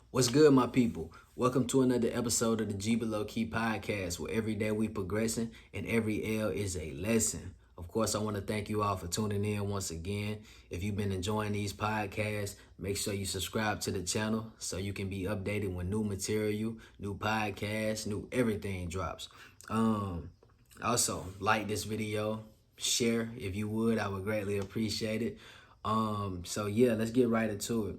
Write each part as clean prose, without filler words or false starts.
What's good, my people? Welcome to another episode of the GBL podcast, where every day we progressing and every L is a lesson. Of course, I want to thank you all for tuning in once again. If you've been enjoying these podcasts, make sure you subscribe to the channel so you can be updated when new material, new podcasts, new everything drops. Also, like this video, share if you would. I would greatly appreciate it. So let's get right into it.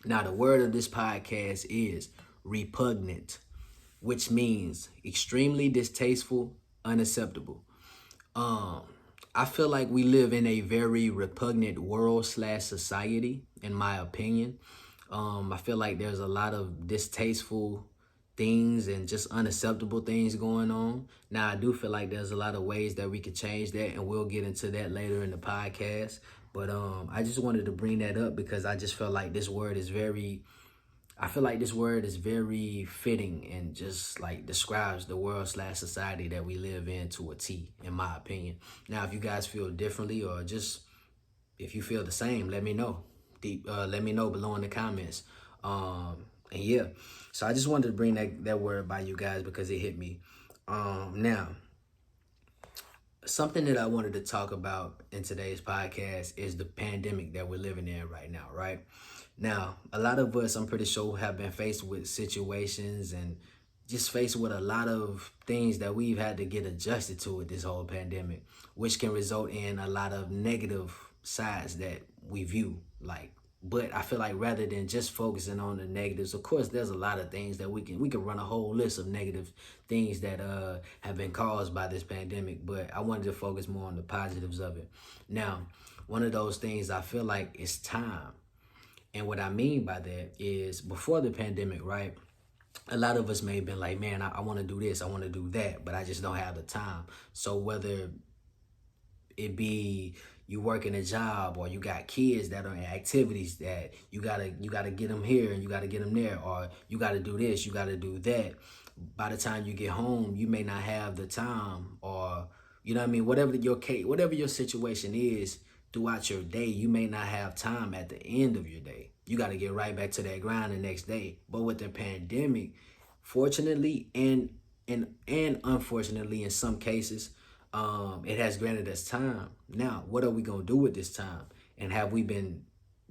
Now, the word of this podcast is repugnant, which means extremely distasteful, unacceptable. Um, I feel like we live in a very repugnant world slash society, in my opinion. I feel like there's a lot of distasteful things and just unacceptable things going on. Now, I do feel like there's a lot of ways that we could change that, and we'll get into that later in the podcast. But I just wanted to bring that up because I just felt like this word is very fitting and just like describes the world slash society that we live in to a T, in my opinion. Now, if you guys feel differently or just if you feel the same, let me know. Let me know below in the comments. And yeah, so I just wanted to bring that word by you guys because it hit me. Now, something that I wanted to talk about in today's podcast is the pandemic that we're living in right now, right? Now, a lot of us, I'm pretty sure, have been faced with situations and just faced with a lot of things that we've had to get adjusted to with this whole pandemic, which can result in a lot of negative sides that we view. But I feel like rather than just focusing on the negatives, of course, there's a lot of things that we can run a whole list of negative things that have been caused by this pandemic. But I wanted to focus more on the positives of it. Now, one of those things I feel like is time. And what I mean by that is before the pandemic, right? A lot of us may have been like, man, I want to do this, I want to do that, but I just don't have the time. So whether it be you working a job or you got kids that are in activities that you gotta get them here and you gotta get them there, or you gotta do this, you gotta do that. By the time you get home, you may not have the time, or you know what I mean, whatever your situation is throughout your day, you may not have time at the end of your day. You got to get right back to that grind the next day. But with the pandemic, fortunately and unfortunately in some cases, it has granted us time. Now, what are we gonna do with this time? And have we been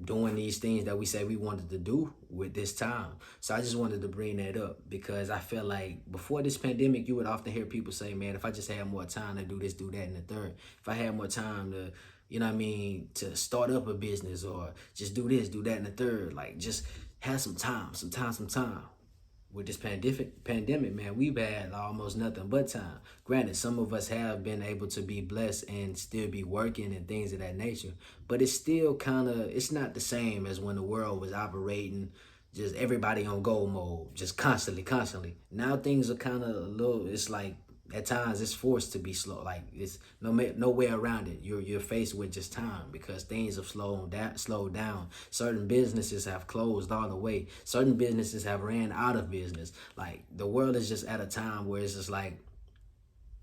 doing these things that we say we wanted to do with this time? So I just wanted to bring that up because I feel like before this pandemic, you would often hear people say, man, if I just had more time to do this, do that, and the third, if I had more time to, you know what I mean, to start up a business or just do this, do that, and the third, like just have some time. With this pandemic, man, we've had almost nothing but time. Granted, some of us have been able to be blessed and still be working and things of that nature, but it's still it's not the same as when the world was operating just everybody on go mode, just constantly. Now things are kind of a little, it's like at times it's forced to be slow. Like it's no way around it. You're faced with just time because things have slowed down. Certain businesses have closed all the way. Certain businesses have ran out of business. Like the world is just at a time where it's just like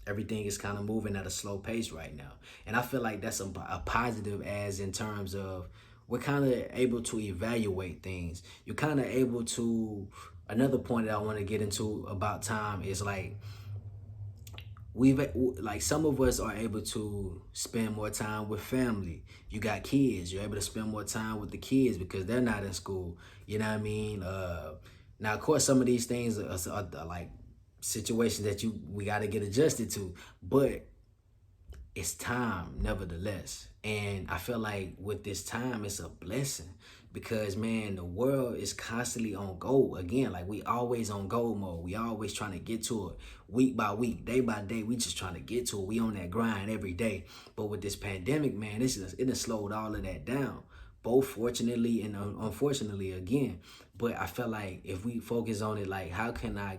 everything is kind of moving at a slow pace right now. And I feel like that's a positive, as in terms of we're kind of able to evaluate things. You're kind of able to, another point that I want to get into about time is like, some of us are able to spend more time with family. You got kids, you're able to spend more time with the kids because they're not in school. You know what I mean? Now, of course, some of these things are like situations that we got to get adjusted to, but it's time nevertheless. And I feel like with this time, it's a blessing because, man, the world is constantly on go. Again, like we always on go mode. We always trying to get to it week by week, day by day. We just trying to get to it. We on that grind every day. But with this pandemic, man, it has slowed all of that down, both fortunately and unfortunately again. But I feel like if we focus on it, like how can I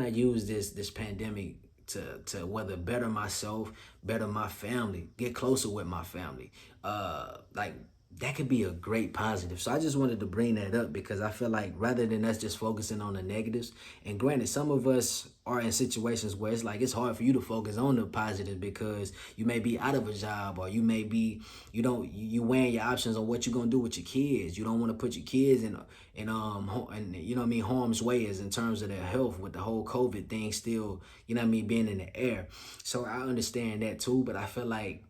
use this pandemic to whether better myself, better my family, get closer with my family, like that could be a great positive. So I just wanted to bring that up because I feel like rather than us just focusing on the negatives, and granted, some of us are in situations where it's like it's hard for you to focus on the positive because you may be out of a job, or you may be you weighing your options on what you're gonna do with your kids. You don't want to put your kids and you know what I mean, harm's way is in terms of their health with the whole COVID thing still, you know what I mean, being in the air. So I understand that too, but I feel like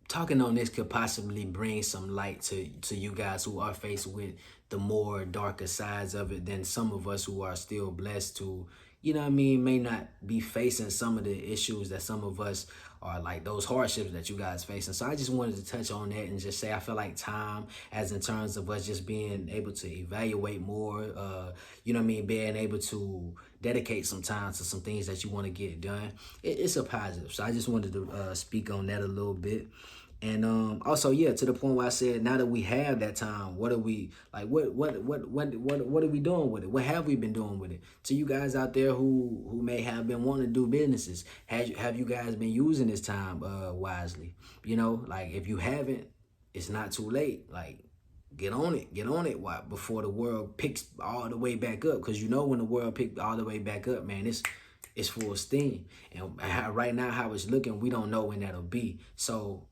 talking on this could possibly bring some light to you guys who are faced with the more darker sides of it than some of us who are still blessed to, you know what I mean, may not be facing some of the issues that some of us are, like those hardships that you guys facing. So I just wanted to touch on that and just say I feel like time, as in terms of us just being able to evaluate more, you know what I mean, being able to dedicate some time to some things that you want to get done, it's a positive. So I just wanted to speak on that a little bit. And also, yeah, to the point where I said, now that we have that time, what are we like? What are we doing with it? What have we been doing with it? To you guys out there who may have been wanting to do businesses, have you guys been using this time wisely? You know, like if you haven't, it's not too late. Like get on it. Why before the world picks all the way back up? Because you know when the world picked all the way back up, man, it's full steam. And right now, how it's looking, we don't know when that'll be. So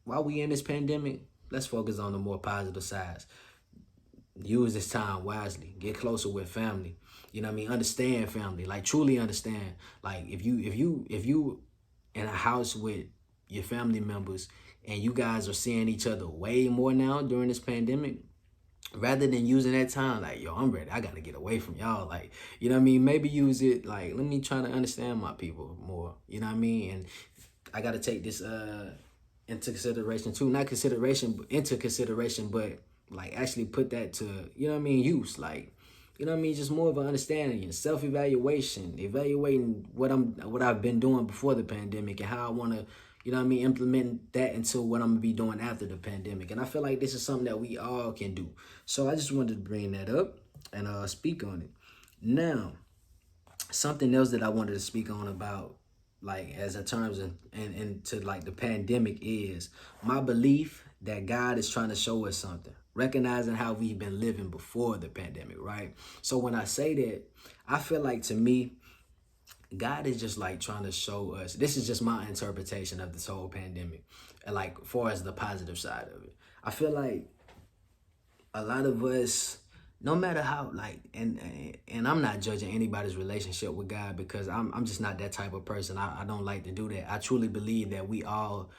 while we in this pandemic, let's focus on the more positive sides. Use this time wisely. Get closer with family. You know what I mean? Understand family. Like truly understand. Like if you in a house with your family members and you guys are seeing each other way more now during this pandemic, rather than using that time like, yo, I'm ready, I gotta get away from y'all, like, you know what I mean, maybe use it like, let me try to understand my people more, you know what I mean, and I gotta take this into consideration too, not consideration, but into consideration, but like actually put that to, you know what I mean, use, like, you know what I mean, just more of an understanding and self-evaluation, evaluating what I've been doing before the pandemic and how I want to, you know what I mean, implement that into what I'm gonna be doing after the pandemic. And I feel like this is something that we all can do. So I just wanted to bring that up and speak on it. Now, something else that I wanted to speak on about, like as in terms of and to like the pandemic, is my belief that God is trying to show us something, recognizing how we've been living before the pandemic, right? So when I say that, I feel like to me, God is just like trying to show us, this is just my interpretation of this whole pandemic, and like far as the positive side of it. I feel like a lot of us, no matter how, like, and I'm not judging anybody's relationship with God because I'm just not that type of person. I don't like to do that. I truly believe that we all,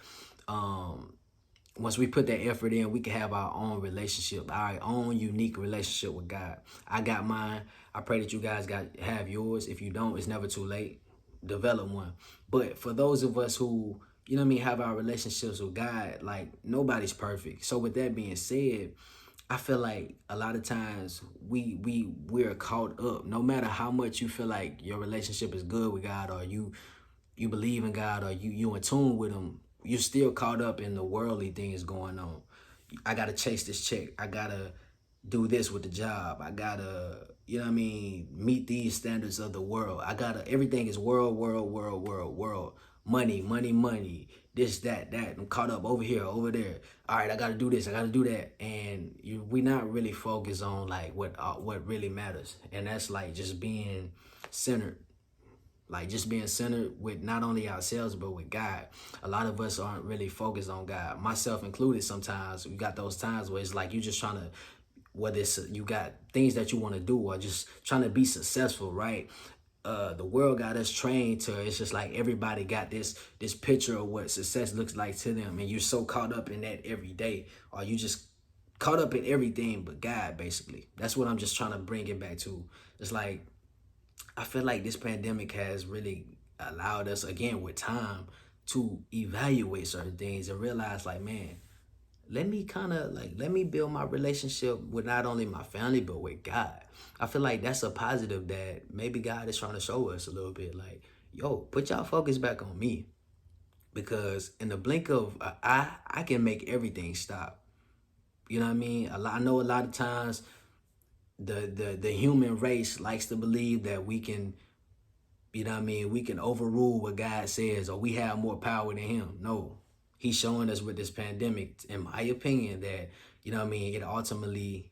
once we put that effort in, we can have our own relationship, our own unique relationship with God. I got mine. I pray that you guys have yours. If you don't, it's never too late. Develop one. But for those of us who, you know what I mean, have our relationships with God, like nobody's perfect. So with that being said, I feel like a lot of times we're caught up. No matter how much you feel like your relationship is good with God, or you believe in God, or you in tune with Him, you're still caught up in the worldly things going on. I gotta chase this check. I gotta do this with the job. I gotta, you know what I mean, meet these standards of the world. Everything is world, world, world, world, world. Money, money, money. This, that. I'm caught up over here, over there. All right, I gotta do this, I gotta do that. And we not really focused on like what really matters. And that's like just being centered. Like just being centered with not only ourselves, but with God. A lot of us aren't really focused on God, myself included. Sometimes we got those times where it's like you just trying to, whether it's you got things that you want to do or just trying to be successful, right? The world got us trained to, it's just like everybody got this picture of what success looks like to them, and you're so caught up in that every day, or you just caught up in everything but God, basically. That's what I'm just trying to bring it back to. It's like, I feel like this pandemic has really allowed us, again, with time, to evaluate certain things and realize like, man, let me build my relationship with not only my family, but with God. I feel like that's a positive that maybe God is trying to show us a little bit. Like, yo, put y'all focus back on me. Because in the blink of an eye, I can make everything stop. You know what I mean? I know a lot of times the human race likes to believe that we can, you know what I mean, we can overrule what God says, or we have more power than Him. No. He's showing us with this pandemic, in my opinion, that, you know what I mean, it ultimately,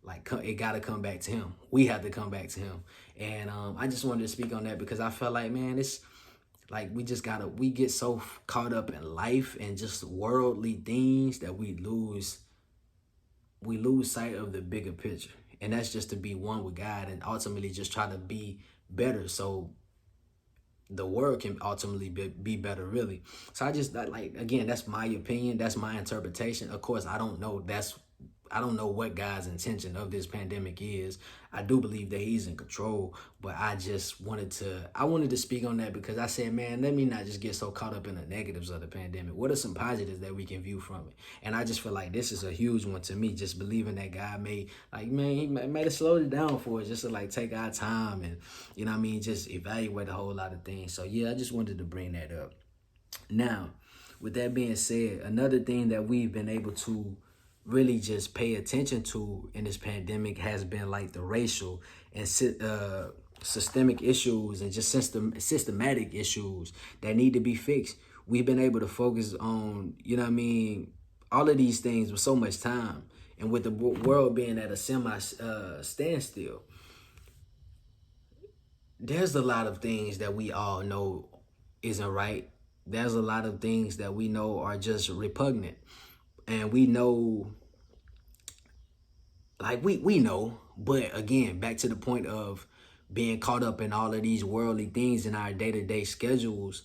like, it got to come back to him. We have to come back to him. And I just wanted to speak on that because I felt like, man, it's like we get so caught up in life and just worldly things that we lose sight of the bigger picture. And that's just to be one with God and ultimately just try to be better. So the world can ultimately be better, really. So I just, like, again, that's my opinion, that's my interpretation. Of course, I don't know what God's intention of this pandemic is. I do believe that he's in control, but I wanted to speak on that because I said, man, let me not just get so caught up in the negatives of the pandemic. What are some positives that we can view from it? And I just feel like this is a huge one to me, just believing that God may, like, man, he might have slowed it down for us just to, like, take our time and, you know what I mean, just evaluate a whole lot of things. So yeah, I just wanted to bring that up. Now, with that being said, another thing that we've been able to really just pay attention to in this pandemic has been, like, the racial and systemic issues and just systematic issues that need to be fixed. We've been able to focus on, you know what I mean, all of these things with so much time. And with the world being at a standstill, there's a lot of things that we all know isn't right. There's a lot of things that we know are just repugnant. And we know, like, we know, but again, back to the point of being caught up in all of these worldly things in our day-to-day schedules,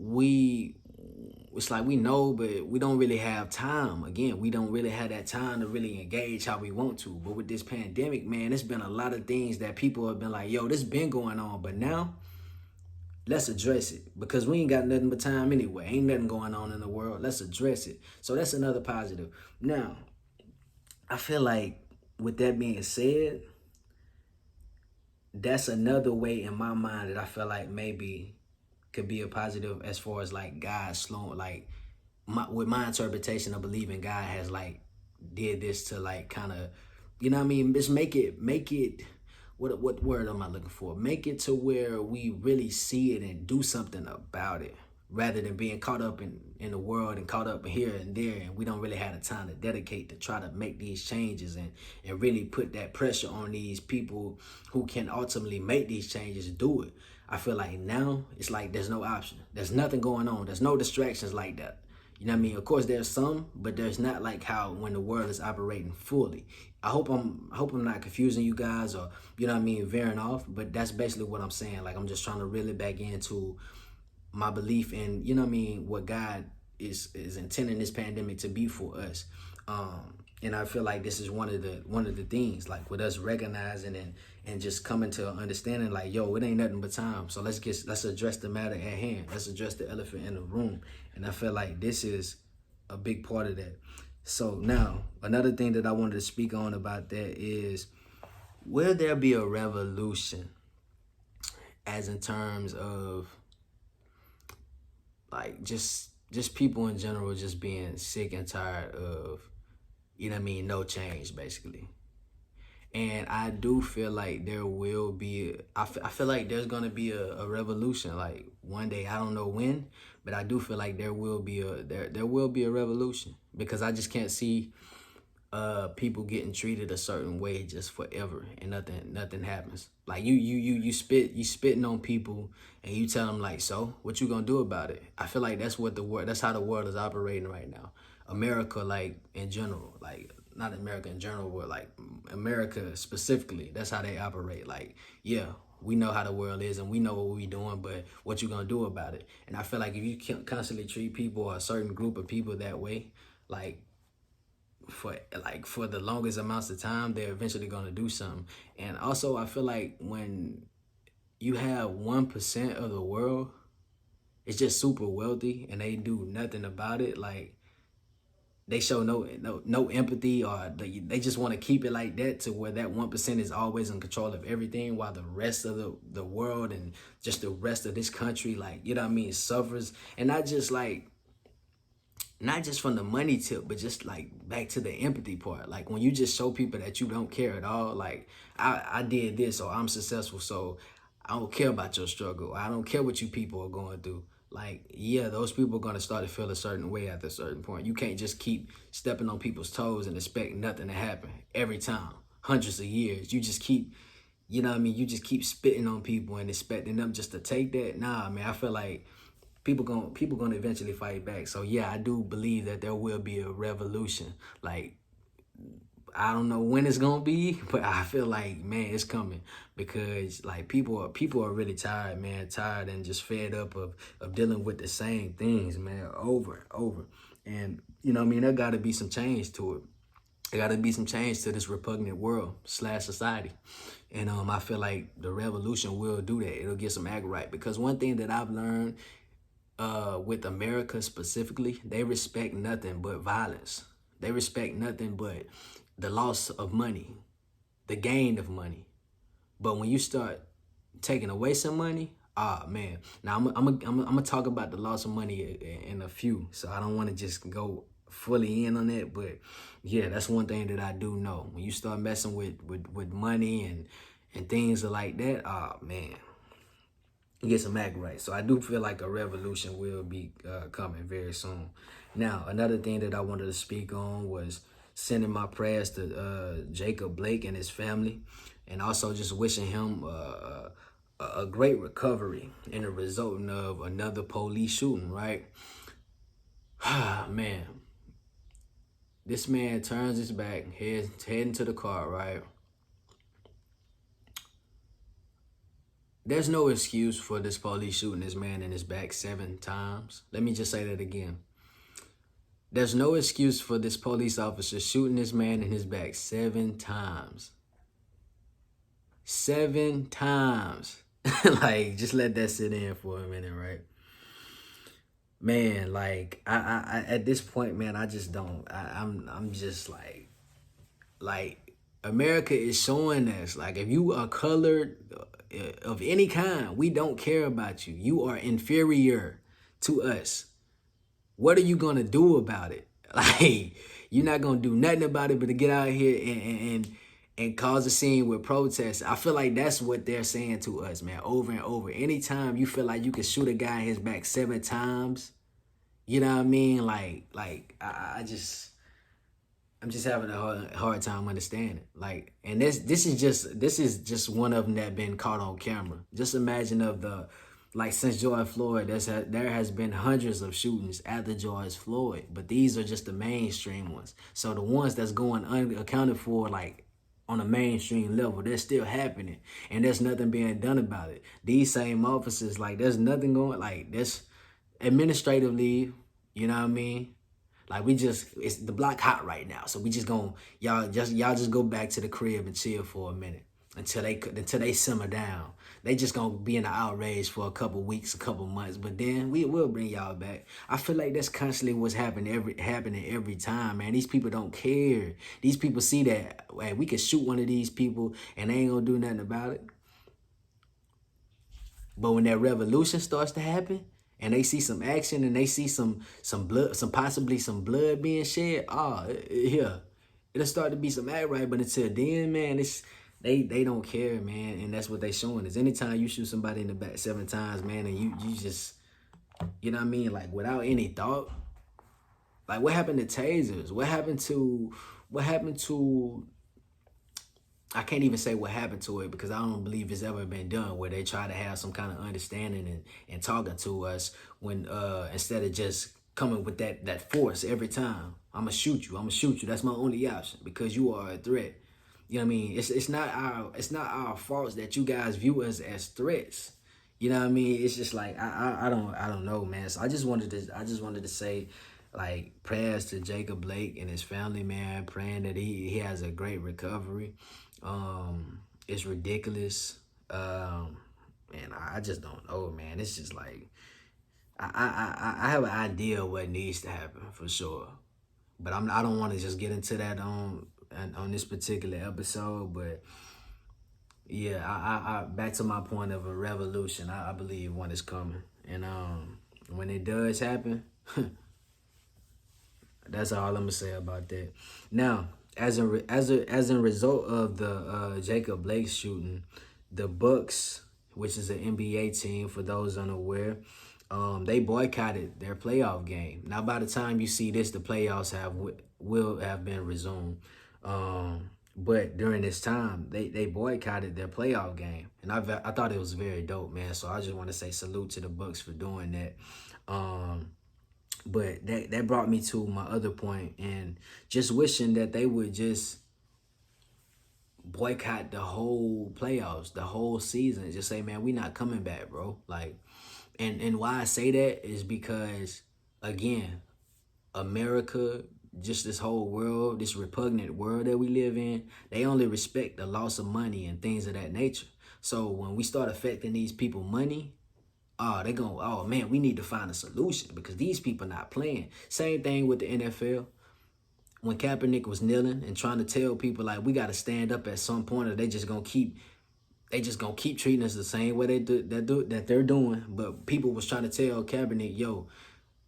it's like we know, but we don't really have time. Again, we don't really have that time to really engage how we want to. But with this pandemic, man, there's been a lot of things that people have been like, yo, this been going on, but now let's address it because we ain't got nothing but time anyway. Ain't nothing going on in the world. Let's address it. So that's another positive. Now, I feel like with that being said, that's another way in my mind that I feel like maybe could be a positive as far as, like, God slowing, like, with my interpretation of believing God has, like, did this to, like, kind of, you know what I mean, just make it what word am I looking for? Make it to where we really see it and do something about it rather than being caught up in the world and caught up here and there. And we don't really have the time to dedicate to try to make these changes and really put that pressure on these people who can ultimately make these changes do it. I feel like now it's like there's no option. There's nothing going on. There's no distractions like that. You know what I mean? Of course, there's some, but there's not like how when the world is operating fully. I hope I'm not confusing you guys or, you know what I mean, veering off, but that's basically what I'm saying. Like, I'm just trying to reel it back into my belief in, you know what I mean, what God is intending this pandemic to be for us. And I feel like this is one of the things, like, with us recognizing and just coming to an understanding, like, yo, it ain't nothing but time. So let's address the matter at hand. Let's address the elephant in the room. And I feel like this is a big part of that. So now, another thing that I wanted to speak on about that is, will there be a revolution as in terms of, like, just people in general just being sick and tired of, you know what I mean, no change, basically. And I do feel like there will be, I feel like there's going to be a revolution, like, one day. I don't know when, but I do feel like there will be a revolution because I just can't see people getting treated a certain way just forever and nothing happens. Like, you spitting on people and you tell them, like, so what you gonna do about it? I feel like that's how the world is operating right now. America, like, in general, like, not America in general, but, like, America specifically, that's how they operate. Like, yeah, we know how the world is and we know what we're doing, but what you gonna do about it? And I feel like if you constantly treat people or a certain group of people that way, like, for the longest amounts of time, they're eventually gonna do something. And also, I feel like when you have 1% of the world, it's just super wealthy and they do nothing about it, like, they show no empathy, or they just want to keep it like that to where that 1% is always in control of everything while the rest of the world and just the rest of this country, like, you know what I mean, suffers. And not just from the money tip, but just, like, back to the empathy part. Like, when you just show people that you don't care at all, like, I did this or I'm successful, so I don't care about your struggle. I don't care what you people are going through. like, yeah, those people are going to start to feel a certain way at a certain point. You can't just keep stepping on people's toes and expect nothing to happen every time, hundreds of years. You just keep, you know what I mean? You just keep spitting on people and expecting them just to take that. Nah, man, I feel like people gonna eventually fight back. So yeah, I do believe that there will be a revolution. Like, I don't know when it's gonna be, but I feel like, man, it's coming, because like people are really tired, man, tired and just fed up of dealing with the same things, man, over and over. And you know what I mean, there gotta be some change to it. There gotta be some change to this repugnant world / society. And I feel like the revolution will do that. It'll get some act right. Because one thing that I've learned with America specifically, they respect nothing but violence. They respect nothing but the loss of money, the gain of money. But when you start taking away some money, ah, man. Now I'm gonna talk about the loss of money in a few, so I don't want to just go fully in on it. But yeah, that's one thing that I do know. When you start messing with money and things like that, ah, man, get some act right. So I do feel like a revolution will be coming very soon. Now, another thing that I wanted to speak on was sending my prayers to Jacob Blake and his family, and also just wishing him a great recovery in the resulting of another police shooting, right? Man, this man turns his back, heading to the car, right? There's no excuse for this police shooting this man in his back 7 times. Let me just say that again. There's no excuse for this police officer shooting this man in his back 7 times. 7 times. Like, just let that sit in for a minute, right? Man, like, I at this point, man, I just don't. I'm just like, America is showing us, like, if you are colored of any kind, we don't care about you. You are inferior to us. What are you gonna do about it? Like, you're not gonna do nothing about it but to get out here and cause a scene with protests. I feel like that's what they're saying to us, man, over and over. Anytime you feel like you can shoot a guy in his back 7 times, you know what I mean? Like I'm just having a hard time understanding. Like, and this is just one of them that been caught on camera. Just imagine like, since George Floyd, there has been hundreds of shootings after George Floyd, but these are just the mainstream ones. So the ones that's going unaccounted for, like, on a mainstream level, they're still happening, and there's nothing being done about it. These same officers, like, there's nothing going, like, this administrative leave, you know what I mean? Like, it's the block hot right now, so we just gonna, y'all just go back to the crib and chill for a minute until they simmer down. They just gonna be in an outrage for a couple weeks, a couple months, but then we will bring y'all back. I feel like that's constantly what's happening every time, man. These people don't care. These people see that, hey, we can shoot one of these people and they ain't gonna do nothing about it. But when that revolution starts to happen, and they see some action, and they see some blood, possibly some blood being shed, yeah, it'll start to be some act right. But until then, man, they don't care, man, and that's what they showing us. Anytime you shoot somebody in the back 7 times, man, and you just, you know what I mean, like, without any thought. Like, what happened to tasers? What happened to I can't even say what happened to it, because I don't believe it's ever been done, where they try to have some kind of understanding and talking to us when instead of just coming with that force every time. I'm gonna shoot you. That's my only option, because you are a threat. You know what I mean? It's not our faults that you guys view us as threats. You know what I mean? It's just like, I don't know, man. So I just wanted to say, like, prayers to Jacob Blake and his family, man, praying that he has a great recovery. It's ridiculous. And I just don't know, man. It's just like, I have an idea of what needs to happen for sure, but I don't want to just get into that on this particular episode. But yeah, I back to my point of a revolution. I believe one is coming, and when it does happen, that's all I'm gonna say about that. Now, as a result of the Jacob Blake shooting, the Bucks, which is an NBA team for those unaware, they boycotted their playoff game. Now, by the time you see this, the playoffs will have been resumed. But during this time, they boycotted their playoff game, and I thought it was very dope, man. So I just want to say salute to the Bucks for doing that. But that brought me to my other point, and just wishing that they would just boycott the whole playoffs, the whole season. Just say, man, we not coming back, bro. Like, and why I say that is because, again, America, just this whole world, this repugnant world that we live in, they only respect the loss of money and things of that nature. So when we start affecting these people money, they go, oh man, we need to find a solution because these people not playing. Same thing with the NFL. When Kaepernick was kneeling and trying to tell people like we got to stand up at some point, or they just gonna keep treating us the same way that they're doing. But people was trying to tell Kaepernick, yo,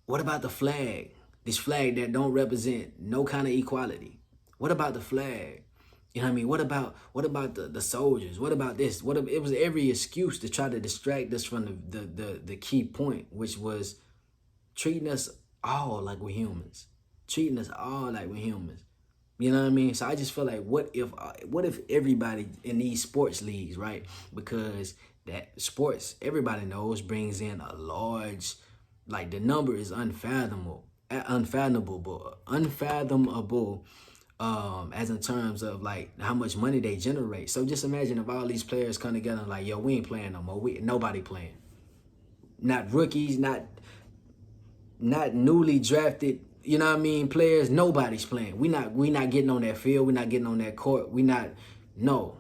what about the flag? This flag that don't represent no kind of equality. What about the flag? You know what I mean? What about the soldiers? What about this? It was every excuse to try to distract us from the key point, which was treating us all like we're humans. Treating us all like we're humans. You know what I mean? So I just feel like what if everybody in these sports leagues, right? Because that sports, everybody knows, brings in a large, like the number is unfathomable, as in terms of like how much money they generate. So just imagine if all these players come together and like, yo, we ain't playing no more. Nobody playing. Not rookies, not newly drafted, you know what I mean, players. Nobody's playing. We not getting on that field. We're not getting on that court. No.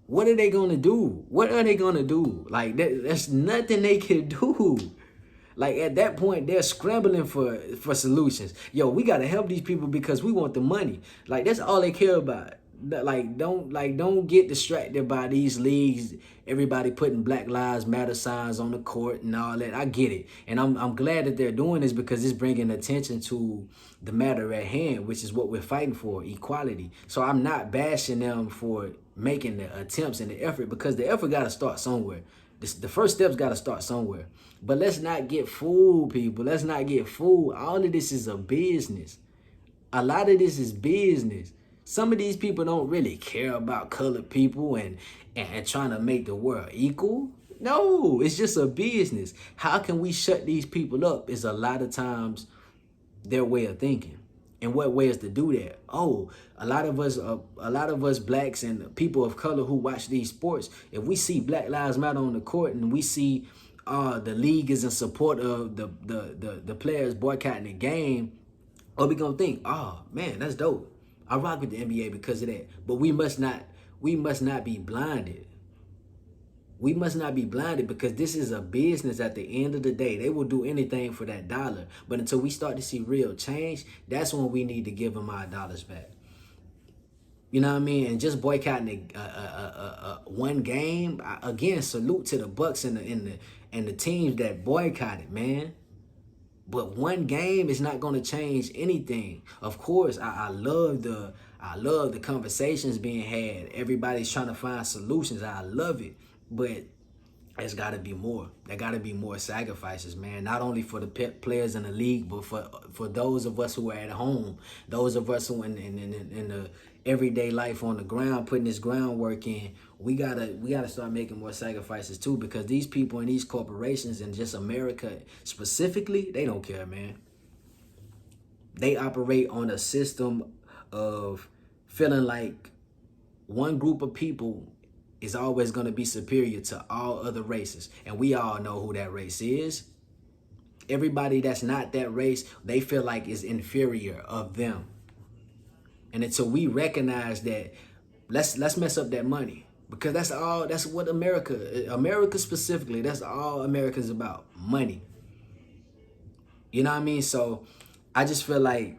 What are they gonna do? What are they gonna do? Like there's nothing they can do. Like at that point, they're scrambling for solutions. Yo, we gotta help these people because we want the money. Like that's all they care about. Don't get distracted by these leagues. Everybody putting Black Lives Matter signs on the court and all that. I get it, and I'm glad that they're doing this because it's bringing attention to the matter at hand, which is what we're fighting for, equality. So I'm not bashing them for making the attempts and the effort because the effort got to start somewhere. The first steps got to start somewhere. But let's not get fooled, people. Let's not get fooled. All of this is a business. A lot of this is business. Some of these people don't really care about colored people and trying to make the world equal. No, it's just a business. How can we shut these people up is a lot of times their way of thinking. And what way is to do that? Oh, a lot of us blacks and people of color who watch these sports, if we see Black Lives Matter on the court and we see the league is in support of the players boycotting the game, what we gonna think? Oh man, that's dope. I rock with the NBA because of that. But we must not be blinded. We must not be blinded because this is a business at the end of the day. They will do anything for that dollar. But until we start to see real change, that's when we need to give them our dollars back. You know what I mean? And just boycotting one game, again, salute to the Bucks and the teams that boycotted, man. But one game is not going to change anything. Of course, I love the conversations being had. Everybody's trying to find solutions. I love it. But there's got to be more. There got to be more sacrifices, man. Not only for the players in the league, but for those of us who are at home, those of us who in the everyday life on the ground, putting this groundwork in. We gotta start making more sacrifices too, because these people in these corporations and just America specifically, they don't care, man. They operate on a system of feeling like one group of people is always going to be superior to all other races. And we all know who that race is. Everybody that's not that race, they feel like is inferior of them. And until we recognize that, let's mess up that money. Because that's what America specifically, that's all America's about, money. You know what I mean? So I just feel like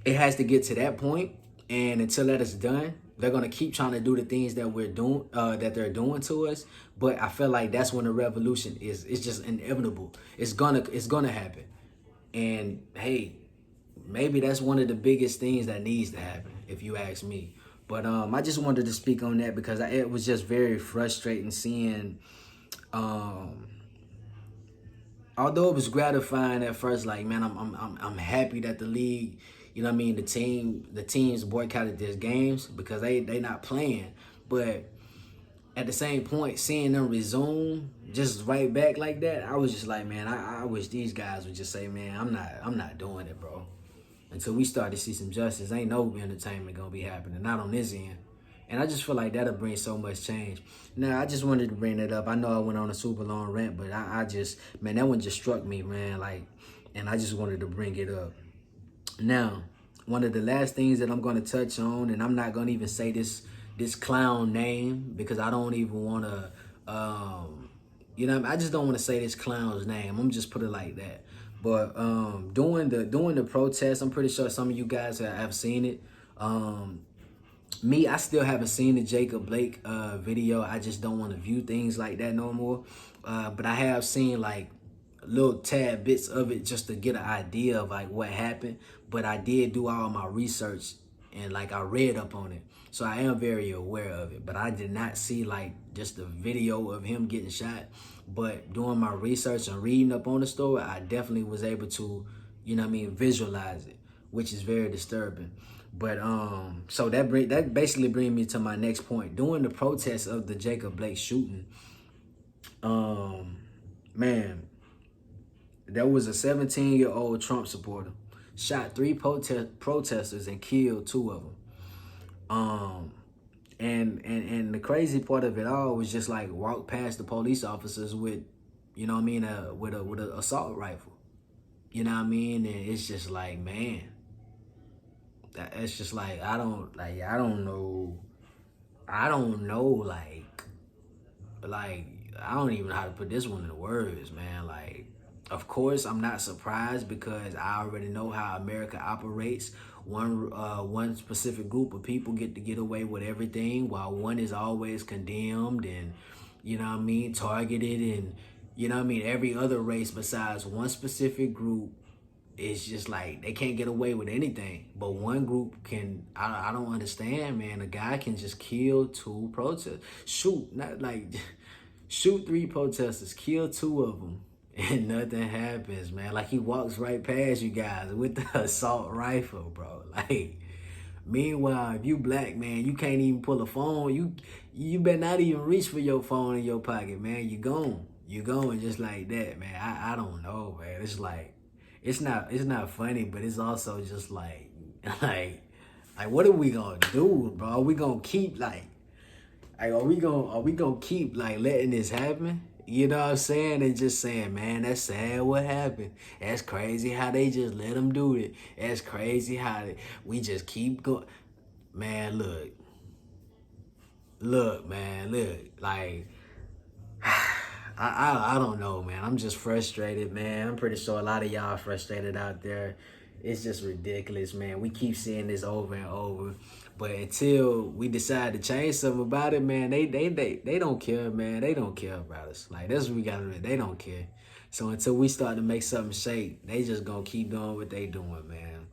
it has to get to that point, and until that is done, they're gonna keep trying to do the things that we're doing, that they're doing to us. But I feel like that's when the revolution is. It's just inevitable. It's gonna happen. And hey, maybe that's one of the biggest things that needs to happen, if you ask me. But I just wanted to speak on that because it was just very frustrating seeing although it was gratifying at first, like man, I'm happy that the league, you know what I mean, the teams boycotted their games because they not playing. But at the same point, seeing them resume just right back like that, I was just like, man, I wish these guys would just say, man, I'm not doing it, bro. Until we start to see some justice, ain't no entertainment gonna be happening, not on this end. And I just feel like that'll bring so much change. Now, I just wanted to bring that up. I know I went on a super long rant, but I just, man, that one just struck me, man. Like, and I just wanted to bring it up. Now, one of the last things that I'm going to touch on, and I'm not going to even say this clown name because I don't even want to, I just don't want to say this clown's name. I'm just put it like that. But during the protest, I'm pretty sure some of you guys have seen it. I still haven't seen the Jacob Blake video. I just don't want to view things like that no more. But I have seen like little tad bits of it just to get an idea of like what happened. But I did do all my research and like I read up on it. So I am very aware of it. But I did not see like just the video of him getting shot. But doing my research and reading up on the story, I definitely was able to, visualize it, which is very disturbing. But so that basically brings me to my next point. During the protests of the Jacob Blake shooting, man, there was a 17-year-old Trump supporter shot three protesters and killed two of them. And the crazy part of it all was just like walk past the police officers with, with a assault rifle. You know what I mean? And it's just like, man, it's just like I don't know, like I don't even know how to put this one into words, man. Like, of course, I'm not surprised because I already know how America operates. One specific group of people get away with everything, while one is always condemned and targeted, and every other race besides one specific group. It's just like they can't get away with anything, but one group can. I don't understand, man. A guy can just kill two protesters, shoot three protesters, kill two of them, and nothing happens, man. Like he walks right past you guys with the assault rifle, bro. Like, meanwhile, if you black, man, you can't even pull a phone. You better not even reach for your phone in your pocket, man. You going just like that, man. I don't know, man. It's like. It's not funny, but it's also just like what are we gonna do, bro? Are we gonna keep are we gonna keep like letting this happen? You know what I'm saying? And just saying, man, that's sad what happened. That's crazy how they just let them do it. That's crazy how we just keep going. Man, look, man, like I don't know, man. I'm just frustrated, man. I'm pretty sure a lot of y'all are frustrated out there. It's just ridiculous, man. We keep seeing this over and over. But until we decide to change something about it, man, they don't care, man. They don't care about us. Like, that's what we gotta do. They don't care. So until we start to make something shake, they just gonna keep doing what they doing, man.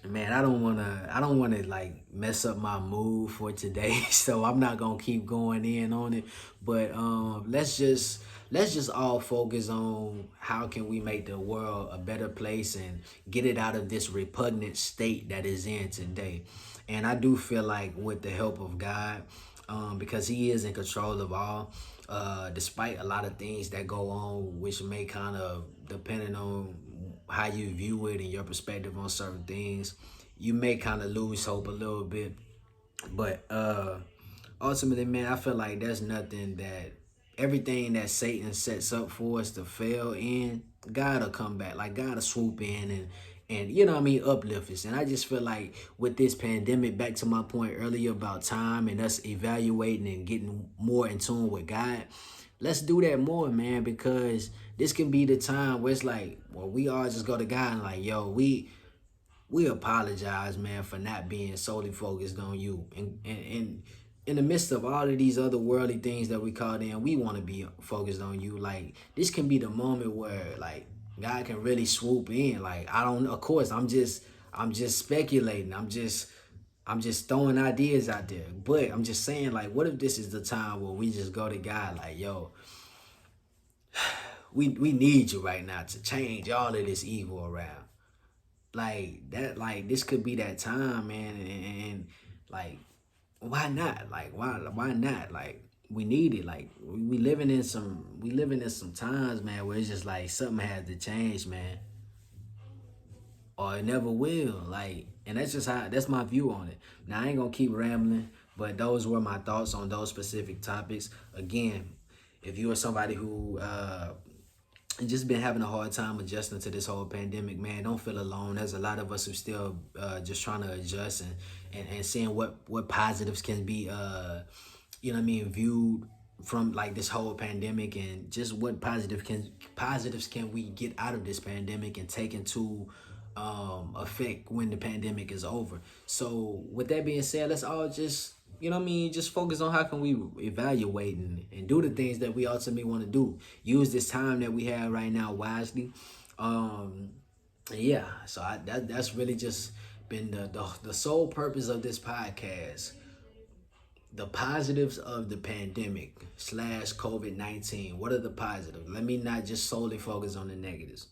Man, I don't wanna like mess up my mood for today, so I'm not gonna keep going in on it. But let's just all focus on how can we make the world a better place and get it out of this repugnant state that is in today. And I do feel like with the help of God, because He is in control of all. Despite a lot of things that go on, which may kind of, depending on how you view it and your perspective on certain things, you may kind of lose hope a little bit. But ultimately, man, I feel like there's nothing that, everything that Satan sets up for us to fail in, God will come back. Like, God will swoop in and uplift us. And I just feel like with this pandemic, back to my point earlier about time and us evaluating and getting more in tune with God, let's do that more, man, because this can be the time where it's like, well, we all just go to God and like, yo, we apologize, man, for not being solely focused on you. And in the midst of all of these other worldly things that we call in, we want to be focused on you. Like, this can be the moment where like God can really swoop in. Like, I don't know, of course, I'm just speculating. I'm just throwing ideas out there. But I'm just saying, like, what if this is the time where we just go to God like, yo, we need you right now to change all of this evil around. Like that, like this could be that time, man. And like, why not? Like, why not? Like, we need it. Like, we living in some times, man, where it's just like something has to change, man, or it never will. Like, and that's my view on it. Now I ain't gonna keep rambling, but those were my thoughts on those specific topics. Again, if you are somebody who and just been having a hard time adjusting to this whole pandemic, man, don't feel alone. There's a lot of us who still just trying to adjust and seeing what positives can be you know what I mean, viewed from like this whole pandemic, and just what positives can we get out of this pandemic and take into effect when the pandemic is over. So with that being said, let's all just, you know what I mean, just focus on how can we evaluate and do the things that we ultimately want to do. Use this time that we have right now wisely. Yeah, so that's really just been the sole purpose of this podcast. The positives of the pandemic / COVID-19. What are the positives? Let me not just solely focus on the negatives.